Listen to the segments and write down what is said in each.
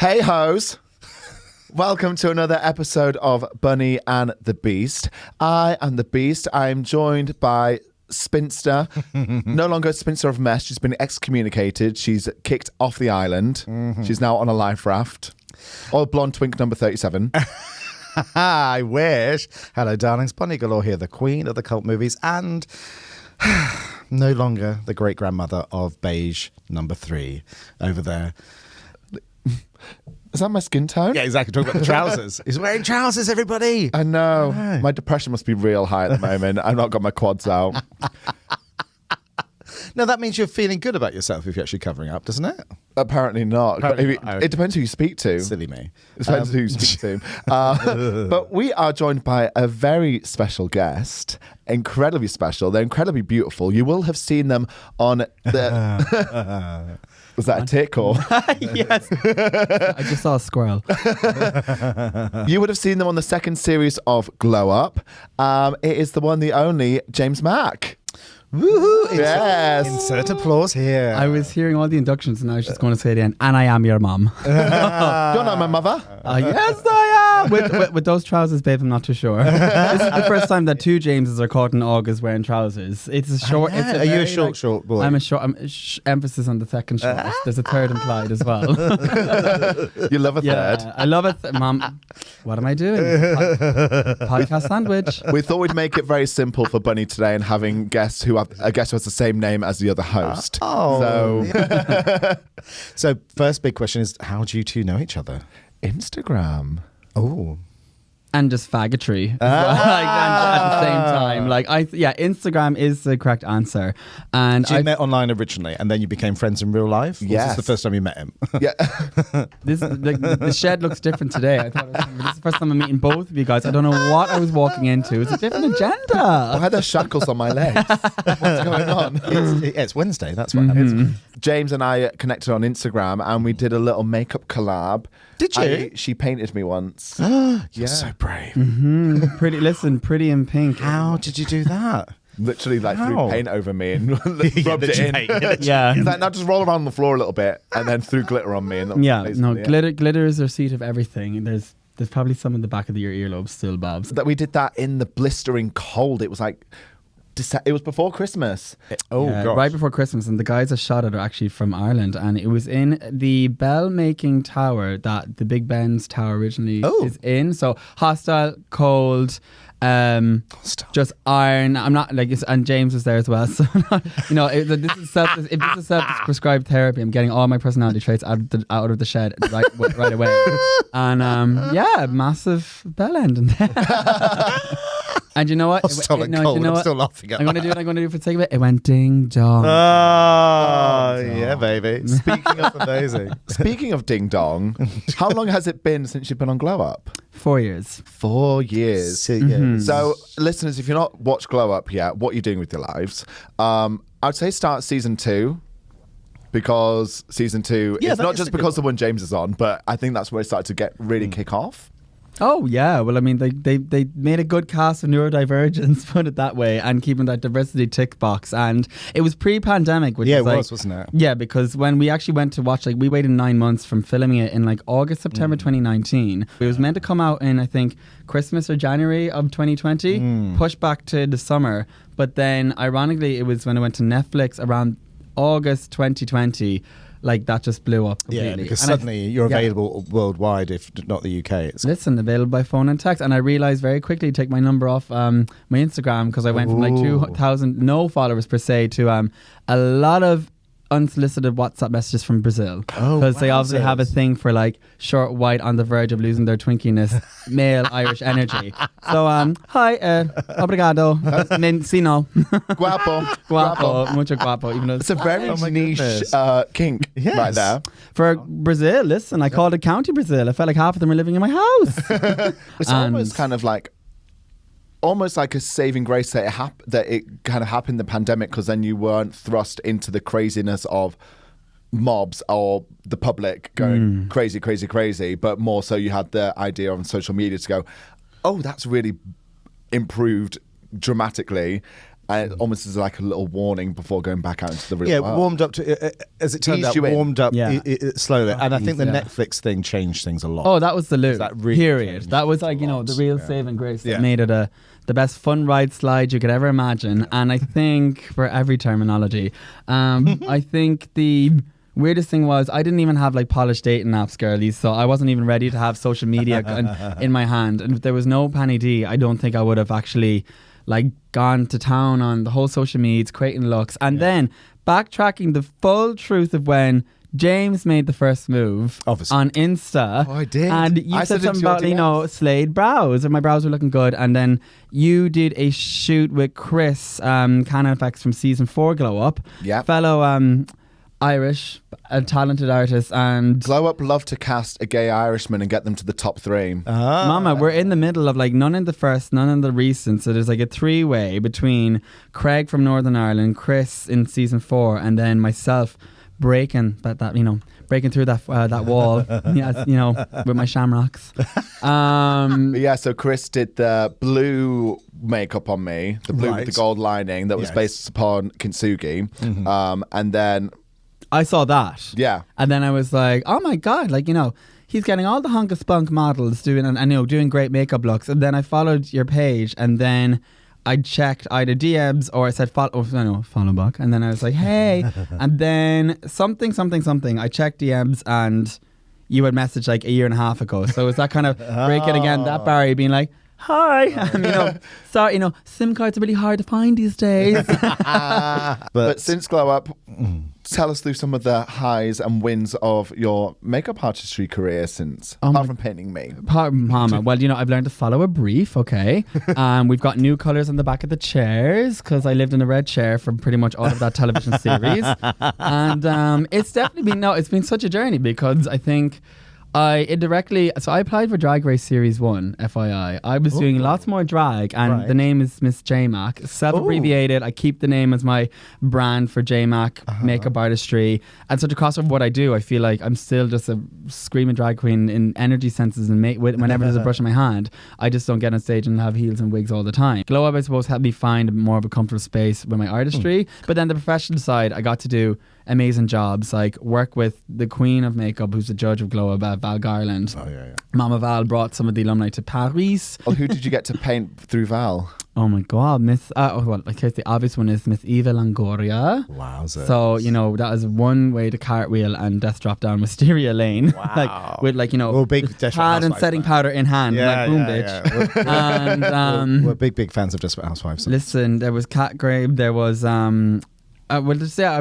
Hey hoes! Welcome to another episode of Bunny and the Beast. I am the Beast. I am joined by Spinster. No longer a Spinster of Mess. She's been excommunicated. She's kicked off the island. She's now on a life raft. Old blonde twink number 37. I wish. Hello, darlings. Bunny Galore here, the queen of the cult movies and no longer the great-grandmother of beige number 3 over there. Is that my skin tone? Yeah, exactly. Talk about the trousers. He's wearing trousers, everybody. I know. My depression must be real high at the moment. I've not got my quads out. No, that means you're feeling good about yourself if you're actually covering up, doesn't it? Apparently not. Apparently It depends who you speak to. Silly me. It depends who you speak to. But we are joined by a very special guest. Incredibly special. They're incredibly beautiful. You will have seen them on the... Was that a tick or? Yes. I just saw a squirrel. You would have seen them on the second series of Glow Up. It is the one, the only James Mack. Woohoo! Yes. Insert applause here. I was hearing all the inductions and I was just going to say it again. And I am your mum. You're not my mother. Yes, I am. With those trousers, babe, I'm not too sure. This is the first time that two Jameses are caught in August wearing trousers. It's a short. Yeah. It's Are you a very, short boy? I'm a short. Emphasis on the second short. There's a third implied as well. You love a third. I love it, Mum. What am I doing? Podcast sandwich. We thought we'd make it very simple for Bunny today and having guests who have a guest who has the same name as the other host. So first big question is, how do you two know each other? Instagram. Oh. And just faggotry at the same time. Instagram is the correct answer. And So you met online originally, and then you became friends in real life? Or Yes. was this the first time you met him? Yeah. the shed looks different today. I thought this is the first time I'm meeting both of you guys. I don't know what I was walking into. It's a different agenda. Why are there shackles on my legs? What's going on? It's Wednesday, that's what happens. James and I connected on Instagram and we did a little makeup collab. Did you? She painted me once. You're so brave. Pretty in pink. How did you do that? Literally threw How? paint over me and rubbed it in. Yeah. He's like, now just roll around on the floor a little bit and then threw glitter on me. And Yeah, basically it. glitter is the seat of everything. There's probably some in the back of your earlobes still, Babs. That we did that in the blistering cold. It was like, it was before Christmas. Gosh. Right before Christmas, and the guys that shot it are actually from Ireland, and it was in the bell-making tower that the Big Ben's tower originally is in. So hostile, cold, just iron. I'm not like, and James was there as well. So this is self-prescribed therapy. I'm getting all my personality traits out of the shed right away. And massive bell end in there. And you know what? I'm still laughing at I'm going to do it for the sake of it. It went ding dong. Oh, yeah, baby. Speaking of amazing. Speaking of ding dong, how long has it been since you've been on Glow Up? 4 years. 4 years. So, listeners, if you're not watched Glow Up yet, what are you doing with your lives? I'd say start season 2. Because season 2, it's not just because the one James is on, but I think that's where it started to get really kick off. Oh yeah, well I mean they made a good cast of neurodivergence, put it that way, and keeping that diversity tick box. And it was pre-pandemic, which wasn't it? Yeah, because when we actually went to watch, we waited 9 months from filming it in August, September 2019. It was meant to come out in I think Christmas or January of 2020, pushed back to the summer. But then ironically, it was when it went to Netflix around August 2020. That just blew up completely. Yeah, because suddenly you're available worldwide, if not the UK. Listen, available by phone and text. And I realised very quickly to take my number off my Instagram, because I went from 2,000 no followers per se to a lot of unsolicited WhatsApp messages from Brazil, because they obviously have a thing for short, white, on the verge of losing their twinkiness, male Irish energy. So hi, obrigado, sino, guapo, mucho guapo. Even though it's a very niche kink right there. For Brazil, listen, I called it County Brazil. I felt like half of them are living in my house. It's almost kind of almost like a saving grace that it kind of happened in the pandemic, because then you weren't thrust into the craziness of mobs or the public going crazy, but more so you had the idea on social media to go, oh, that's really improved dramatically. almost as like a little warning before going back out into the real world. Warmed up to as it turned Eased out, you in. warmed up Yeah. slowly. And I think the Yeah. Netflix thing changed things a lot. Oh, that was the loop. That really period. changed That was like, a the lot. real Yeah. saving grace Yeah. that made it the best fun ride slide you could ever imagine. And I think, for every terminology, I think the weirdest thing was I didn't even have like polished dating apps, girlies, so I wasn't even ready to have social media in my hand. And if there was no Penny D, I don't think I would have actually like gone to town on the whole social medias, creating looks. And then backtracking the full truth of when James made the first move Obviously. on Insta. Oh, I did. And you I said said it something to about, your DMs. slayed brows, and my brows were looking good. And then you did a shoot with Chris, Canon Effects from season 4 Glow Up. Yeah. Fellow Irish, a talented artist. And Glow Up love to cast a gay Irishman and get them to the top 3. Mama, we're in the middle of like none in the first, none in the recent. So there's like a 3-way between Craig from Northern Ireland, Chris in season 4, and then myself breaking breaking through that wall, yes, with my shamrocks. But yeah, so Chris did the blue makeup on me, the blue with Right. the gold lining that was Yes. based upon Kintsugi. And then, I saw that. yeah. And then I was like, oh my God, he's getting all the hunk of spunk models doing great makeup looks. And then I followed your page, and then I checked either DMs or I said follow back. And then I was like, hey. And then something. I checked DMs and you had messaged like a year and a half ago. So it's that kind of breaking again, that Barry being like, hi. And, sorry, SIM cards are really hard to find these days. But since Glow Up, tell us through some of the highs and wins of your makeup artistry career since, apart from painting me. Mama, well, I've learned to follow a brief, okay? We've got new colours on the back of the chairs because I lived in a red chair for pretty much all of that television series. And it's definitely it's been such a journey because I think I applied for Drag Race Series 1, FYI. I was doing lots more drag, and Right. the name is Miss J-Mac. Self-abbreviated. I keep the name as my brand for J-Mac makeup artistry. And so to cross over what I do, I feel like I'm still just a screaming drag queen in energy senses, and whenever there's a brush in my hand, I just don't get on stage and have heels and wigs all the time. Glow Up, I suppose, helped me find more of a comfortable space with my artistry. But then the professional side, I got to do amazing jobs, like work with the queen of makeup, who's the judge of Glow Up, Val Garland. Oh, yeah. Mama Val brought some of the alumni to Paris. Well, who did you get to paint through Val? Oh my God, the obvious one is Miss Eva Longoria. Wowza. So, that is one way to cartwheel and death drop down Wisteria Lane. Wow. with Well, big Desperate pad and Housewives setting fan. powder in hand. Yeah, like, boom, yeah, bitch. yeah. And We're big fans of Desperate Housewives. listen, there was Cat Grabe, there was I've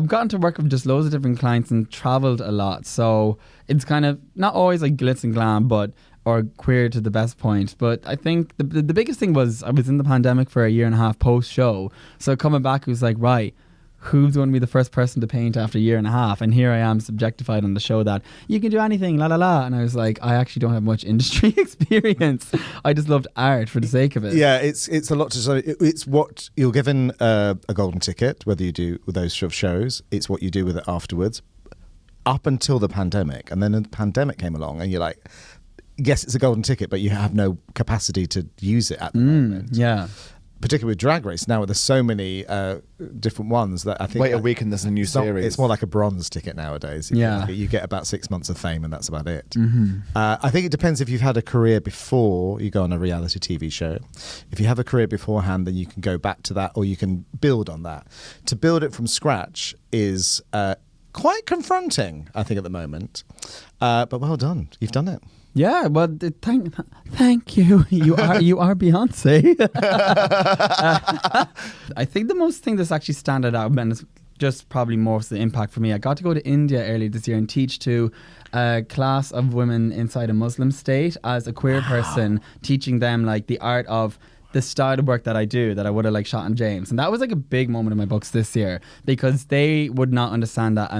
gotten to work with just loads of different clients and traveled a lot, so it's kind of not always like glitz and glam, or queer to the best point. But I think the biggest thing was I was in the pandemic for a year and a half post show, so coming back, it was like, right, who's going to be the first person to paint after a year and a half? And here I am, subjectified on the show that you can do anything, la la la. And I was like, I actually don't have much industry experience. I just loved art for the sake of it. Yeah, it's a lot to say. It's what you're given a golden ticket, whether you do with those sort of shows. It's what you do with it afterwards, up until the pandemic. And then the pandemic came along, and you're like, yes, it's a golden ticket, but you have no capacity to use it at the moment. Yeah. Particularly with Drag Race now, there's so many different ones that I think Wait a week and there's a new series. It's more like a bronze ticket nowadays. Yeah. You get about 6 months of fame, and that's about it. I think it depends if you've had a career before you go on a reality TV show. If you have a career beforehand, then you can go back to that, or you can build on that. To build it from scratch is quite confronting, I think, at the moment. But well done, you've done it. Yeah, well, thank you. You are Beyonce. I think the most thing that's actually standing out, and it's just probably more of the impact for me. I got to go to India earlier this year and teach to a class of women inside a Muslim state as a queer person, teaching them like the art of the style of work that I do that I would have like shot on James. And that was like a big moment in my books this year, because they would not understand that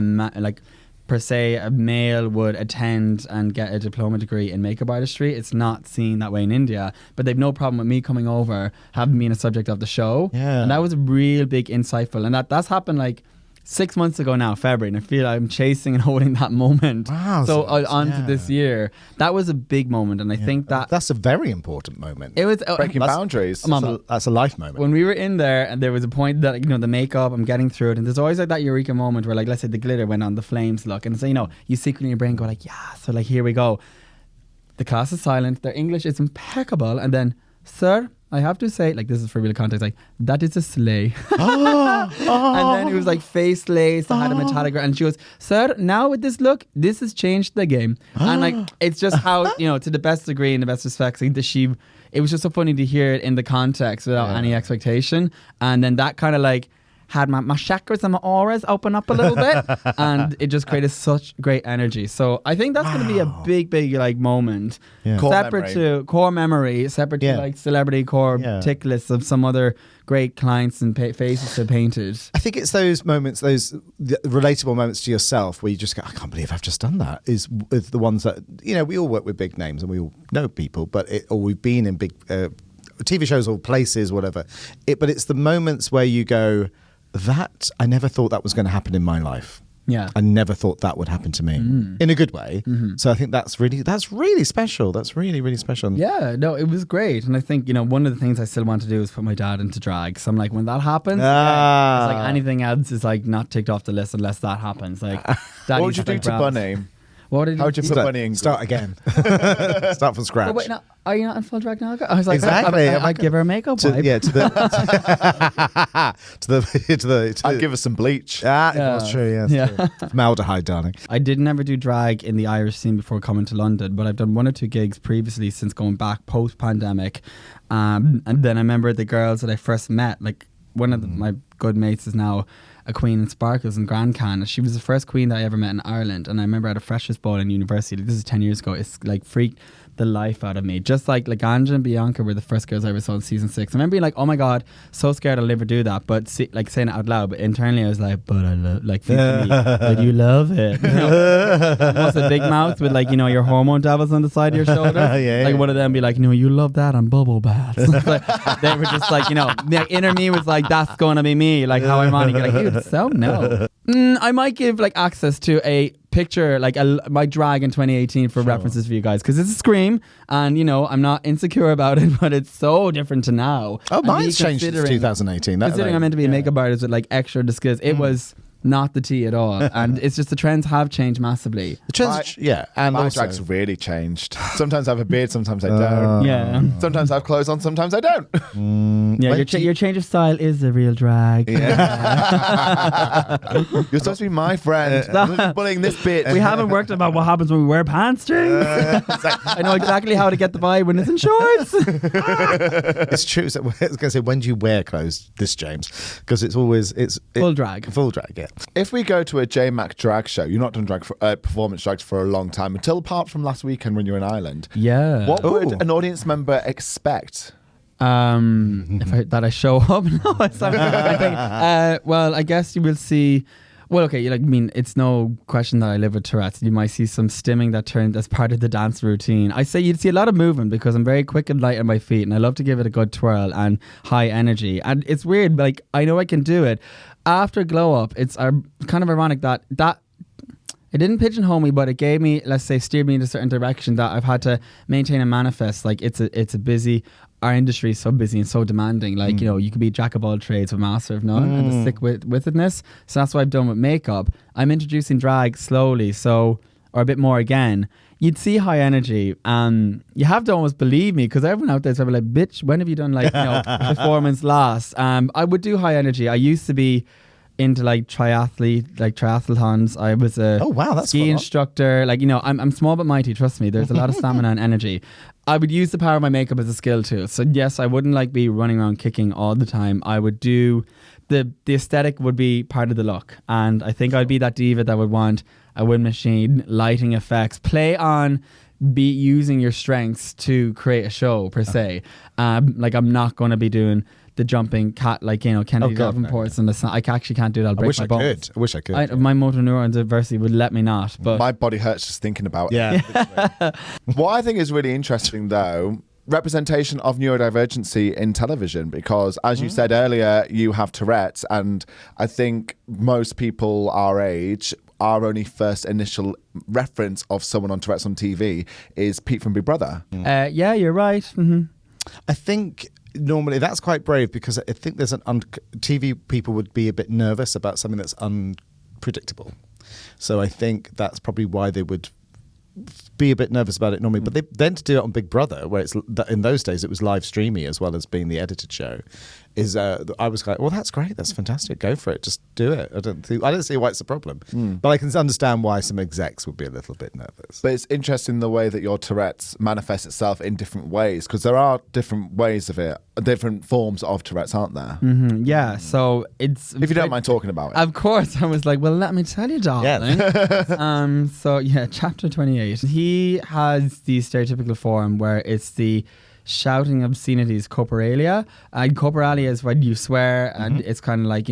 per se a male would attend and get a diploma degree in makeup artistry. It's not seen that way in India, but they've no problem with me coming over, having been a subject of the show. Yeah. And that was real big insightful, and that's happened like 6 months ago now, February, and I feel I'm chasing and holding that moment. Wow. So on to this year. That was a big moment, and I think that's a very important moment. it was Breaking boundaries. That's a life moment. when we were in there, and there was a point that the makeup, I'm getting through it, and there's always like that eureka moment where, like, let's say the glitter went on the flames look, and so you secretly in your brain go like, yeah, so like here we go. The class is silent. Their English is impeccable, and then, sir, I have to say, like, this is for real context, like, that is a sleigh. And then it was like face lace, I had a metallic, and she goes, sir, now with this look, this has changed the game. And like, it's just how, to the best degree and the best respects, like, it was just so funny to hear it in the context without any expectation. And then that kind of like had my chakras and my auras open up a little bit, and it just created such great energy. So I think that's going to be a big like moment, separate to core memory, separate to like celebrity core tick lists of some other great clients and faces they painted. I think it's those moments, those relatable moments to yourself where you just go, I can't believe I've just done that, is the ones that, we all work with big names and we all know people, or we've been in big TV shows or places, whatever. But it's the moments where you go, that I never thought that was going to happen in my life. Yeah, I never thought that would happen to me in a good way. So I think that's really special. That's really special. Yeah, no, it was great, and I think one of the things I still want to do is put my dad into drag. So I'm like, when that happens, it's like anything else is like not ticked off the list unless that happens. Like, what would you do to Bunny? What did How would you put Bunny in? Start again. Start from scratch. Oh, wait, no, are you not in full drag now? I was like, exactly. I'd give her a makeup wipe. Yeah, to the I'd give her some bleach. That's true. Yeah, true. Formaldehyde, darling. I did never do drag in the Irish scene before coming to London, but I've done 1 or 2 gigs previously since going back post pandemic. And then I remember the girls that I first met, like one of my good mates is now a queen in Sparkles in Grand Can. She was the first queen that I ever met in Ireland, and I remember at a freshers ball in university, this is 10 years ago, it's like freaked the life out of me. Just like Laganja and Bianca were the first girls I ever saw in season 6. I remember being like, oh my god, so scared I'll never do that, but like saying it out loud, but internally I was like, but I love, like, thinking but you love it. Almost a big mouth with like, your hormone devils on the side of your shoulder. One of them be like, you love that on bubble baths. Like, they were just like, the inner me was like, that's gonna be me. Like, how ironic. Like, dude, so no. I might give like access to a picture, like my drag in 2018 for references for you guys, because it's a scream, and I'm not insecure about it, but it's so different to now. Oh, mine's changed since 2018. Considering I'm meant to be a makeup artist with like extra skills, it was not the tea at all. And it's just the trends have changed massively. The trends, and my also, drag's really changed. Sometimes I have a beard, sometimes I don't. Sometimes I have clothes on, sometimes I don't. Your change of style is the real drag. You're supposed to be my friend. I'm bullying this bitch. We haven't worked about what happens when we wear pants strings. I know exactly how to get the vibe when it's in shorts. It's true. So I was going to say, when do you wear clothes, James? Because it's always full drag. Full drag, yeah. If we go to a J-Mac drag show, you've not done performance drags for a long time, until apart from last weekend when you were in Ireland. Yeah. What would an audience member expect? That I show up? No, I think, well, I guess you will see. Well, okay, it's no question that I live with Tourette's. You might see some stimming that turns as part of the dance routine. I say you'd see a lot of movement because I'm very quick and light on my feet, and I love to give it a good twirl and high energy. And it's weird, like, I know I can do it. After Glow Up, it's kind of ironic that it didn't pigeonhole me, but it gave me, let's say, steered me in a certain direction that I've had to maintain and manifest. Like, it's a busy, our industry is so busy and so demanding. Like, you could be jack of all trades, but master of none, and to stick withedness. So that's what I've done with makeup. I'm introducing drag slowly, or a bit more again. You'd see high energy. You have to almost believe me, because everyone out there is probably like, bitch, when have you done performance last? I would do high energy. I used to be into triathlons. I was a ski instructor. I'm small but mighty, trust me. There's a lot of stamina and energy. I would use the power of my makeup as a skill too. So yes, I wouldn't be running around kicking all the time. I would do the aesthetic would be part of the look, and I think I'd be that diva that would want a wind machine, lighting effects, play on using your strengths to create a show per se. I'm not going to be doing the jumping cat Kennedy Davenport's and the sun. I actually can't do that. I wish I could. My motor neuron diversity would let me not. But my body hurts just thinking about it. What I think is really interesting though representation of neurodivergency in television, because as you said earlier, you have Tourette's, and I think most people our age, our only first initial reference of someone on Tourette's on TV is Pete from Big Brother. Yeah, you're right. I think normally that's quite brave, because I think there's TV people would be a bit nervous about something that's unpredictable. So I think that's probably why they would be a bit nervous about it normally. But then to do it on Big Brother, where it's in those days it was live streamy as well as being the edited show, is I was like, well, that's great, that's fantastic, go for it, just do it. I don't see why it's a problem, but I can understand why some execs would be a little bit nervous. But it's interesting the way that your Tourette's manifests itself in different ways, because there are different ways of it, different forms of Tourette's, aren't there? Yeah, so it's... If you don't mind talking about it. Of course. I was like, well, let me tell you, darling. So yeah, chapter 28. He has the stereotypical form where it's the shouting obscenities, corporalia. And corporalia is when you swear, and it's kind of like,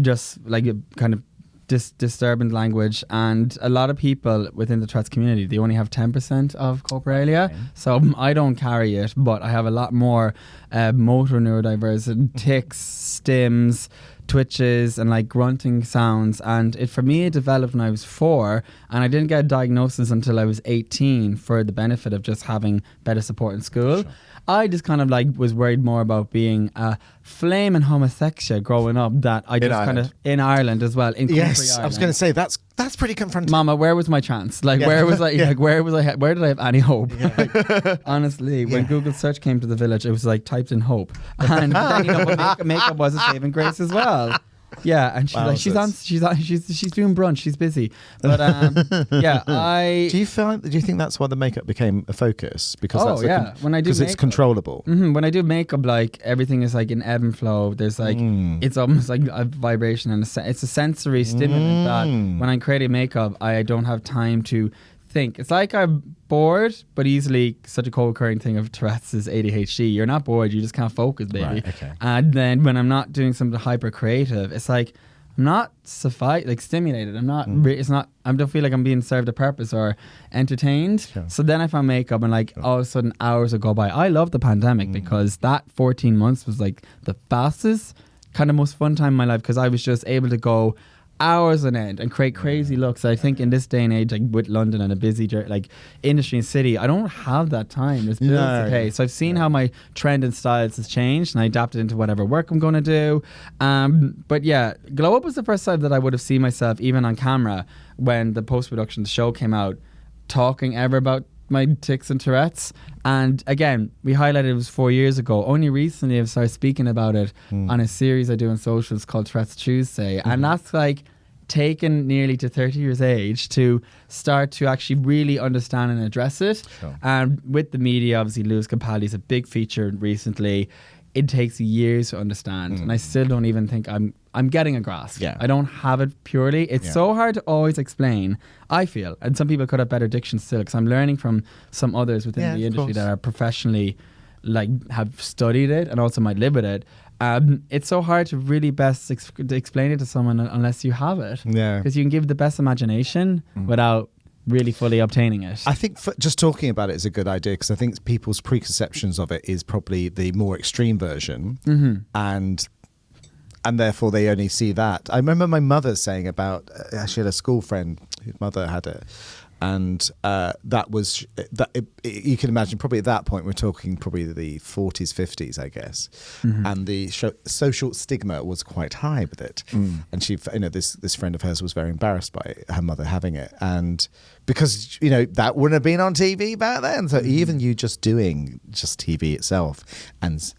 just like a kind of disturbing language. And a lot of people within the Tourette's community, they only have 10% of corporalia. Okay. So I don't carry it, but I have a lot more motor neurodivergent tics, stims, twitches, and like grunting sounds. And it developed when I was 4, and I didn't get a diagnosis until I was 18 for the benefit of just having better support in school. Sure. I just kind of like was worried more about being a flaming homosexual growing up, that I just kind of in Ireland as well. In yes, Ireland. I was going to say that's pretty confronting. Mama, where was my chance? Like, where was I? Yeah. Like, where was I? Where did I have any hope? Yeah. Like, honestly, when Google search came to the village, it was like typed in hope, and then, makeup was a saving grace as well. Yeah, and she's like, she's doing brunch, she's busy. But I. Do you think that's why the makeup became a focus? Because when I do, because it's controllable. When I do makeup, like everything is like an ebb and flow. There's like it's almost like a vibration, and it's a sensory stimulant that when I'm creating makeup, I don't have time to think. It's like I'm bored, but easily such a co-occurring thing of Tourette's is ADHD. You're not bored, you just can't focus, baby. Right, okay. And then when I'm not doing something hyper creative, it's like I'm not stimulated. I'm not. It's not. I don't feel like I'm being served a purpose or entertained. Sure. So then I found makeup, and like all of a sudden hours would go by. I love the pandemic because that 14 months was like the fastest, kind of most fun time in my life, because I was just able to go hours on end and create crazy looks. I think in this day and age, like with London and a busy like industry and city, I don't have that time. There's bills to pay. So I've seen how my trend and styles has changed, and I adapted into whatever work I'm going to do. But yeah, Glow Up was the first time that I would have seen myself, even on camera, when the post-production show came out, talking ever about my tics and Tourette's. And again, we highlighted it was 4 years ago. Only recently I've started speaking about it on a series I do on socials called Tourette's Tuesday. And that's like taken nearly to 30 years age to start to actually really understand and address it. Sure. And with the media, obviously Lewis Capaldi is a big feature recently. It takes years to understand, and I still don't even think I'm getting a grasp. Yeah. I don't have it purely. It's so hard to always explain, I feel, and some people could have better diction still, because I'm learning from some others within the industry that are professionally, like, have studied it and also might live with it. It's so hard to really best explain it to someone unless you have it. Yeah. Because you can give the best imagination without really fully obtaining it. I think just talking about it is a good idea, because I think people's preconceptions of it is probably the more extreme version, and therefore they only see that. I remember my mother saying about she had a school friend whose mother had it, and that was you can imagine probably at that point we're talking probably the 40s 50s, I guess, and the social stigma was quite high with it, and she, this friend of hers was very embarrassed by her mother having it, and because that wouldn't have been on TV back then, so even you just doing TV itself, and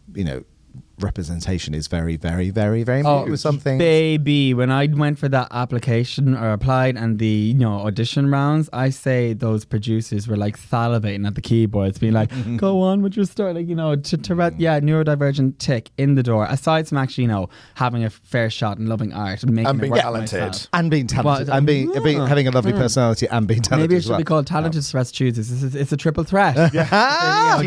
representation is very, very, very, very important. Something, baby, when I went for that application or applied and the audition rounds, I say those producers were like salivating at the keyboards, being like, go on with your story, like Tourette, neurodivergent tic in the door, aside from actually having a fair shot and loving art and making it work talented and being talented and being having a lovely personality and being talented. Maybe it should be called Talented Tourette's Tuesdays. It's a triple threat. Yeah.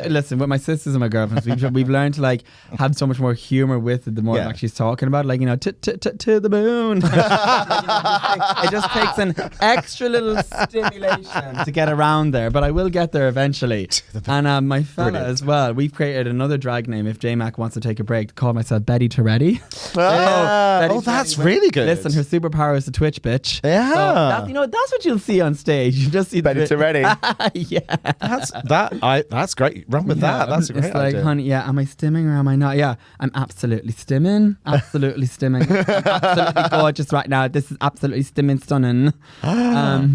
Listen, with my sisters and my girlfriends, we've learned to like have so much more humor with it the more I'm actually talking about it. Like, you know, to the moon. It just takes an extra little stimulation to get around there, but I will get there eventually. And my fella as well, we've created another drag name if J-Mac wants to take a break, to call myself Betty Touretti. That's really good. Listen, her superpower is the Twitch bitch. Yeah. So that's what you'll see on stage. You just see Betty Touretti. Yeah. That's great. Run with that. That's a great It's like, idea. honey, am I stimming or am I not? Yeah, I'm absolutely stimming. Absolutely stimming. I'm absolutely gorgeous right now. This is absolutely stimming stunning.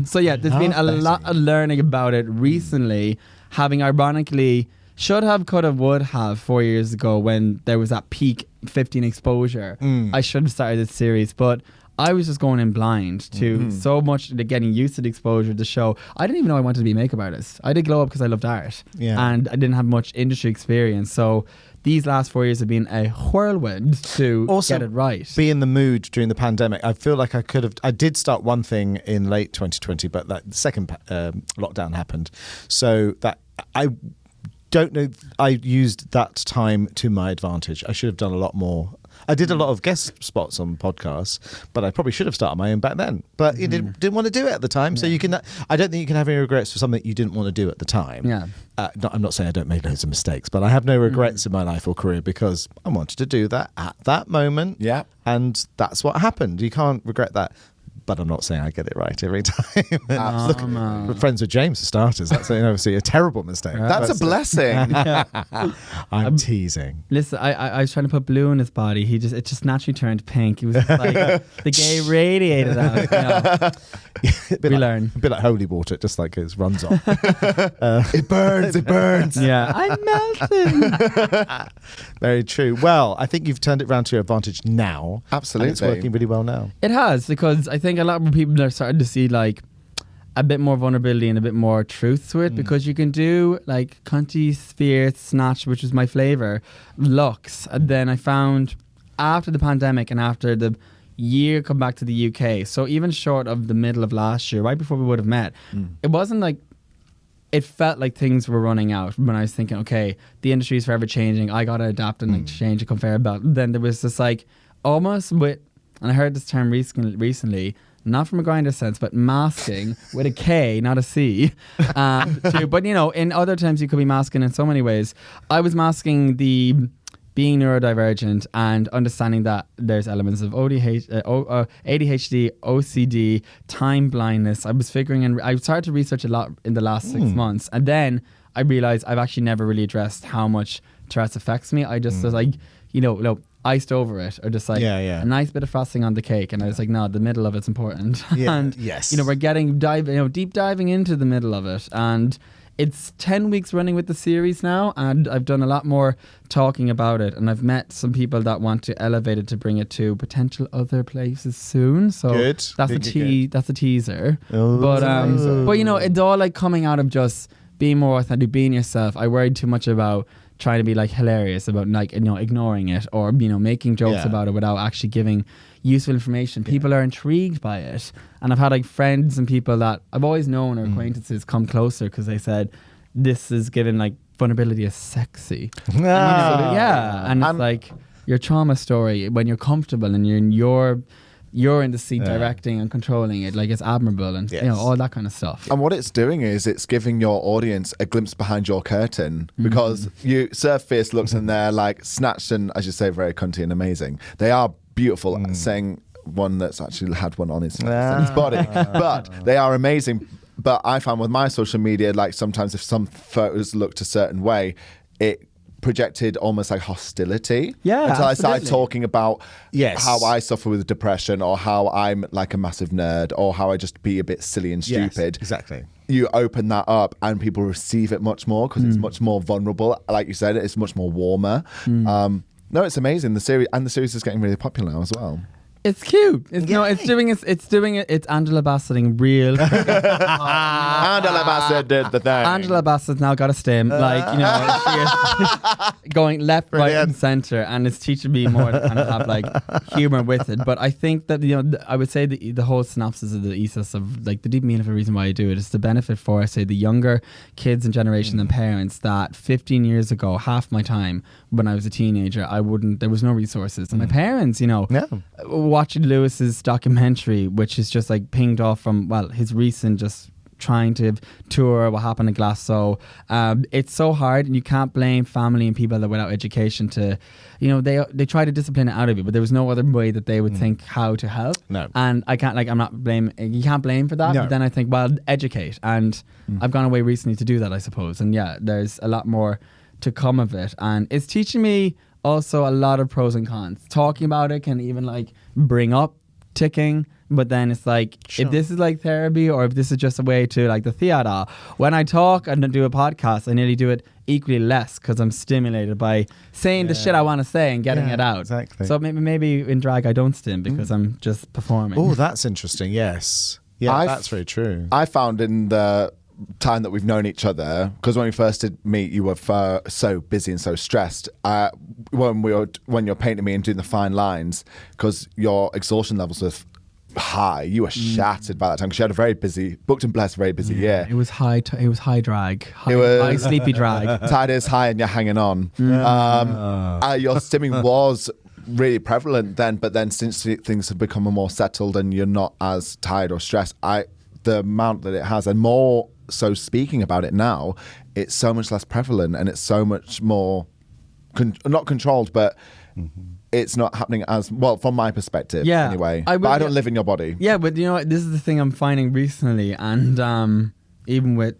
So yeah, there's been a lot of learning about it recently, having ironically should have, could have, would have 4 years ago when there was that peak 15 exposure. I should have started this series, but I was just going in blind to so much getting used to the exposure of the show. I didn't even know I wanted to be a makeup artist. I did glow up because I loved art, and I didn't have much industry experience. So these last 4 years have been a whirlwind to also get it right. Be in the mood during the pandemic. I feel like I did start one thing in late 2020, but the second lockdown happened. So that I don't know, I used that time to my advantage. I should have done a lot more. I did a lot of guest spots on podcasts, but I probably should have started my own back then. But you didn't want to do it at the time, so you can. I don't think you can have any regrets for something you didn't want to do at the time. Yeah. I'm not saying I don't make loads of mistakes, but I have no regrets in my life or career because I wanted to do that at that moment. Yeah. And that's what happened. You can't regret that. But I'm not saying I get it right every time. Look, we're friends with James for starters. That's obviously a terrible mistake. That's a blessing. I'm teasing. Listen, I was trying to put blue in his body. It just naturally turned pink. It was just like the gay radiated out. You know. We learn. A bit like holy water, it just like it runs off. It burns. Yeah, I'm melting. Very true. Well, I think you've turned it around to your advantage now. Absolutely. And it's working really well now. It has, because I think a lot more people are starting to see like a bit more vulnerability and a bit more truth to it, because you can do like cunty, spirits, snatch, which was my flavour, looks. And then I found after the pandemic and after the year come back to the UK, so even short of the middle of last year, right before we would have met, it wasn't like, it felt like things were running out when I was thinking, okay, the industry is forever changing. I got to adapt and like change a conveyor belt. Then there was this like almost with, and I heard this term recently, not from a grinder sense, but masking with a K, not a C. But you know, in other times you could be masking in so many ways. I was masking the being neurodivergent and understanding that there's elements of ADHD, OCD, time blindness. I was figuring, and I started to research a lot in the last 6 months. And then I realized I've actually never really addressed how much Tourette's affects me. I just was like, you know, iced over it, or just like a nice bit of frosting on the cake. And I was like, no, the middle of it's important. And, you know, we're getting deep diving into the middle of it. And it's 10 weeks running with the series now, and I've done a lot more talking about it, and I've met some people that want to elevate it to bring it to potential other places soon. So that's a teaser. But you know, it's all like coming out of just being more authentic, being yourself. I worried too much about trying to be like hilarious about like, you know, ignoring it, or, you know, making jokes about it without actually giving useful information. People are intrigued by it, and I've had like friends and people that I've always known or acquaintances come closer because they said this is giving like vulnerability is sexy. And, you know, and it's like your trauma story when you're comfortable and you're in the seat directing and controlling it, like it's admirable, and you know, all that kind of stuff. And what it's doing is it's giving your audience a glimpse behind your curtain, because you serve fierce looks and they're like snatched and, as you say, very cunty and amazing. They are beautiful, saying one that's actually had one on his body, but they are amazing. But I found with my social media, like sometimes if some photos looked a certain way, it projected almost like hostility. Until I started talking about how I suffer with depression, or how I'm like a massive nerd, or how I just be a bit silly and stupid. Exactly. You open that up and people receive it much more because it's much more vulnerable. Like you said, it's much more warmer. No, it's amazing. The series is getting really popular now as well. It's cute. It's doing it. It's Angela Bassetting real. Angela Bassett did the thing. Angela Bassett's now got a stem, she is going left, right, and center, and it's teaching me more to kind of have like humor with it. But I think that I would say the whole synopsis of the ethos of like the deep meaning of the reason why I do it is to benefit for, I say, the younger kids and generation and parents that 15 years ago, half my time when I was a teenager, there was no resources, and my parents, watching Lewis's documentary, which is just like pinged off from his recent just trying to tour what happened in Glasgow. It's so hard, and you can't blame family and people that without education to, they try to discipline it out of you, but there was no other way that they would think how to help. No. And I can't, I'm not blaming, you can't blame for that, No. but then I think, educate. And I've gone away recently to do that, I suppose. And there's a lot more to come of it. And it's teaching me also a lot of pros and cons. Talking about it can even like bring up ticking, but then it's like, if this is like therapy or if this is just a way to like the theater, when I talk and do a podcast, I nearly do it equally less because I'm stimulated by saying the shit I want to say and getting it out. Exactly. So maybe in drag I don't stim because I'm just performing. Oh, that's interesting. Yes. Yeah, that's very true. I found in the time that we've known each other, because when we first did meet, you were so busy and so stressed. When you're painting me and doing the fine lines, because your exhaustion levels were high, you were shattered by that time. Because you had a very busy, booked and blessed, very busy year. It was high drag. High sleepy drag. Tide is high and you're hanging on. Your stimming was really prevalent then, but then since things have become more settled and you're not as tired or stressed, the amount that it has, and more so speaking about it now, it's so much less prevalent and it's so much more not controlled, but it's not happening as well from my perspective anyway. But I don't live in your body. Yeah, but this is the thing I'm finding recently, and even with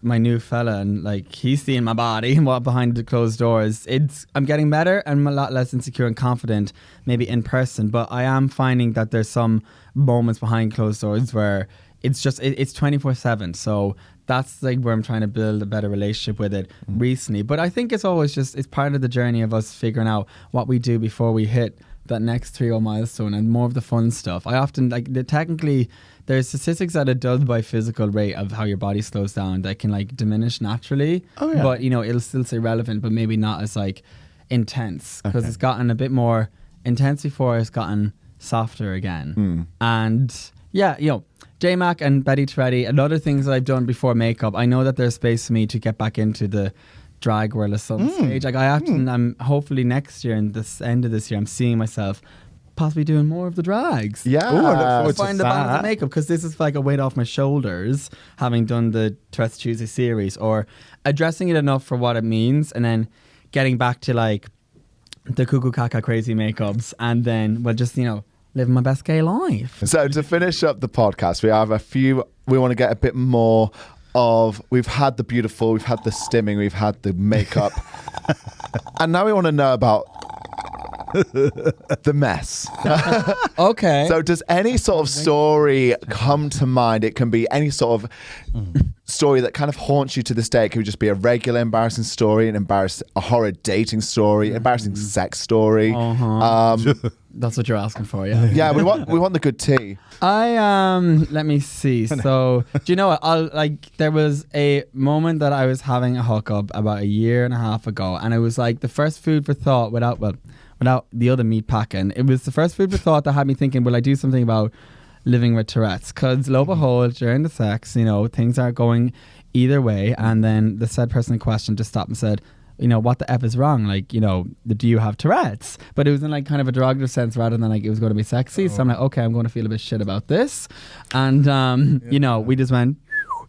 my new fella, and like he's seeing my body and what behind the closed doors, I'm getting better and a lot less insecure and confident maybe in person, but I am finding that there's some moments behind closed doors where it's 24/7. So that's like where I'm trying to build a better relationship with it recently. But I think it's always it's part of the journey of us figuring out what we do before we hit that next 3-0 milestone and more of the fun stuff. I often technically there's statistics that are done by physical rate of how your body slows down that can like diminish naturally. Oh, yeah. But it'll still stay relevant, but maybe not as like intense because it's gotten a bit more intense before it's gotten softer again. And J-Mac and Betty Tourettes and other things that I've done before makeup, I know that there's space for me to get back into the drag world at some stage. Like I'm hopefully next year and this end of this year, I'm seeing myself possibly doing more of the drags. Yeah. Ooh, I look forward find to the balance that. of makeup because this is like a weight off my shoulders, having done the Tourettes Tuesday series, or addressing it enough for what it means and then getting back to like the cuckoo caca crazy makeups and then living my best gay life. So to finish up the podcast, we want to get a bit more of, we've had the beautiful, we've had the stimming, we've had the makeup, and now we want to know about the mess. Okay. So does any sort of story come to mind? It can be any sort of story that kind of haunts you to this day. It could just be a regular embarrassing story, a horrid dating story, embarrassing sex story. That's what you're asking for, yeah. Yeah, we want the good tea. Let me see. So, do you know what? There was a moment that I was having a hookup about 1.5 years ago, and it was like the first food for thought without the other meat packing. It was the first food for thought that had me thinking, will I do something about living with Tourette's? Because lo and behold, during the sex, things aren't going either way, and then the said person in question just stopped and said, what the F is wrong? Like, do you have Tourette's? But it was in like kind of a derogative sense rather than like it was going to be sexy. So I'm like, okay, I'm going to feel a bit shit about this. And, we just went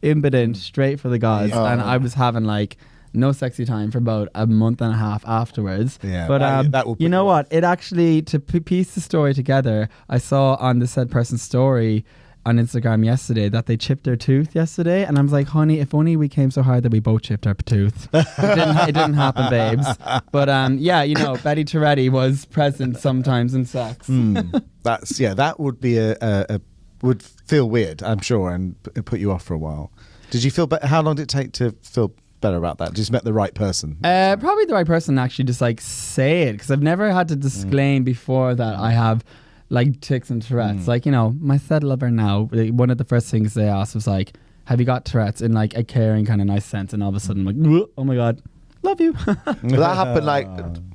impotent straight for the gods. And I was having like no sexy time for about 1.5 months afterwards. Yeah, but that will you know what? It actually, to piece the story together, I saw on the said person's story on Instagram yesterday that they chipped their tooth yesterday, and I was like, honey, if only we came so hard that we both chipped our tooth. It didn't happen, babes. But Betty Tourettes was present sometimes in sex. That would be would feel weird, I'm sure, and put you off for a while. Did you feel better? How long did it take to feel better about that? Just met the right person? Probably the right person actually just like say it, because I've never had to disclaim before that I have like tics and Tourette's. Like, you know, my said lover now, one of the first things they asked was like, have you got Tourette's, in like a caring kind of nice sense? And all of a sudden I'm like, oh my God, love you. But that happened like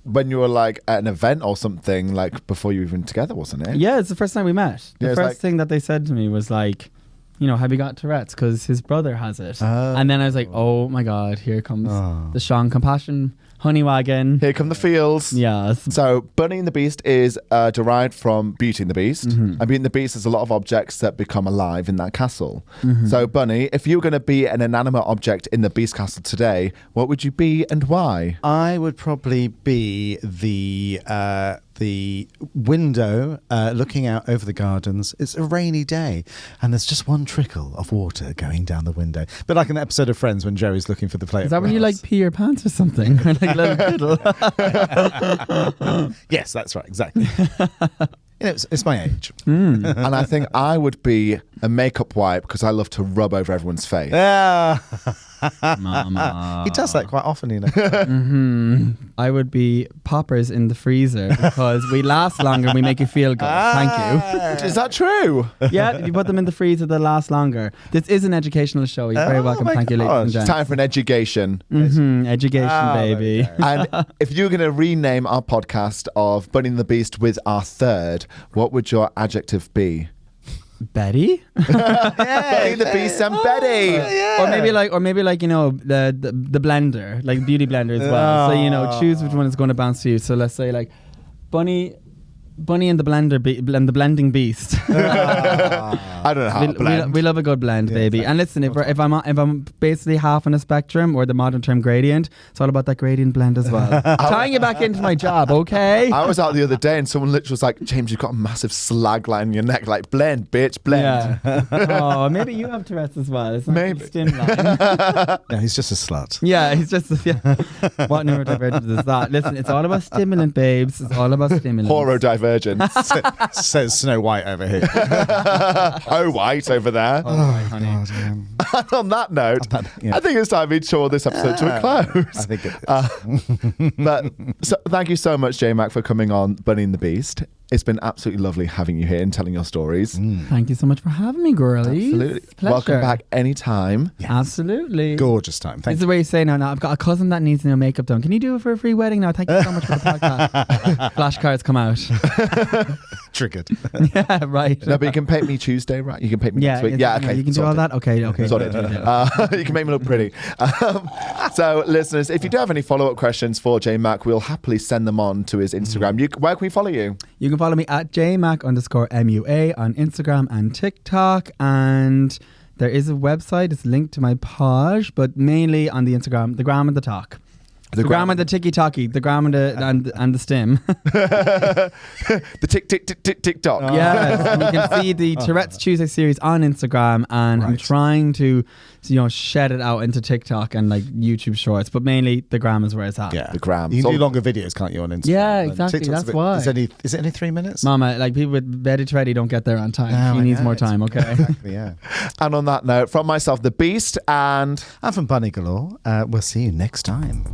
when you were like at an event or something, like before you were even together, wasn't it? Yeah, it's the first time we met. The Yeah, it's first like- thing that they said to me was like, you know, have you got Tourette's? Because his brother has it. And then I was like, oh my God, here comes the Sean Compassion honey wagon. Here come the feels. Yes. So, Bunny and the Beast is derived from Beauty and the Beast. And Beauty and the Beast, there's a lot of objects that become alive in that castle. So, Bunny, if you were going to be an inanimate object in the Beast Castle today, what would you be and why? I would probably be the window looking out over the gardens. It's a rainy day and there's just one trickle of water going down the window. But like an episode of Friends when Joey's looking for the plate. Is that when you like pee your pants or something? Or like a little fiddle? Yes, that's right, exactly. You know, it's my age. And I think I would be a makeup wipe because I love to rub over everyone's face. Yeah. Mama. He does that quite often, you know. I would be poppers in the freezer because we last longer and we make you feel good. Thank Is that true? you. Yeah, if you put them in the freezer, they last longer. This is an educational show. You're very Oh welcome. my Thank you, ladies and gosh. gents. Time for an education. Education, baby. And if you were going to rename our podcast of Bunny and the Beast with our third, what would your adjective be? Betty? Bunny, the Beast, and Betty. Or maybe like you know the blender, like beauty blender as well. So you know, choose which one is going to bounce to you. So let's say like Bunny and the blender and the blending beast. I don't know how to blend. We love a good blend, baby. And listen, if I'm basically half on a spectrum, or the modern term gradient, it's all about that gradient blend as well. Tying it back into my job, okay? I was out the other day and someone literally was like, James, you've got a massive slag line in your neck. Like, blend, bitch, blend. Yeah. Oh, maybe you have Tourette's as well. It's not Maybe. stim line. No, he's just a slut. Yeah, he's just what neurodivergent is that? Listen, it's all about stimulant, babes. It's all about stimulant. Horodivergent. Says Snow White over here. Oh, white over there. honey. And on that note, I think it's time we draw this episode to a close. I think it is. But so, thank you so much, J-Mac, for coming on Bunny and the Beast. It's been absolutely lovely having you here and telling your stories. Thank you so much for having me, girlie. Absolutely. Pleasure. Welcome back anytime. Absolutely. Gorgeous time. This Thank is you. the way you say now, I've got a cousin that needs no makeup done. Can you do it for a free wedding now? Thank you so much for the podcast. Flashcards come out. Triggered. Yeah, right. No, but you can paint me Tuesday, right? You can paint me next week. Yeah, okay. You can do all that? Okay. Sorted. You can make me look pretty. So, listeners, if you do have any follow-up questions for J-Mac, we'll happily send them on to his Instagram. Where can we follow you? You can follow me at jmac_MUA on Instagram and TikTok. And there is a website. It's linked to my page, but mainly on the Instagram, the gram and the talk. The gram and the ticky-tocky, the gram and the stim. The tick-tock. Yes, you can see the Tourette's Tuesday series on Instagram, and I'm trying to, shed it out into TikTok and like YouTube Shorts, but mainly the gram is where it's at. Yeah. The gram. You can do longer videos, can't you, on Instagram? Yeah, And exactly. TikTok's That's why. Is it only 3 minutes? Mama, like people with Betty Treddy don't get there on time. No, She I needs know. more time, okay? Exactly, yeah. And on that note, from myself, the Beast, and And from Bunny Galore, we'll see you next time.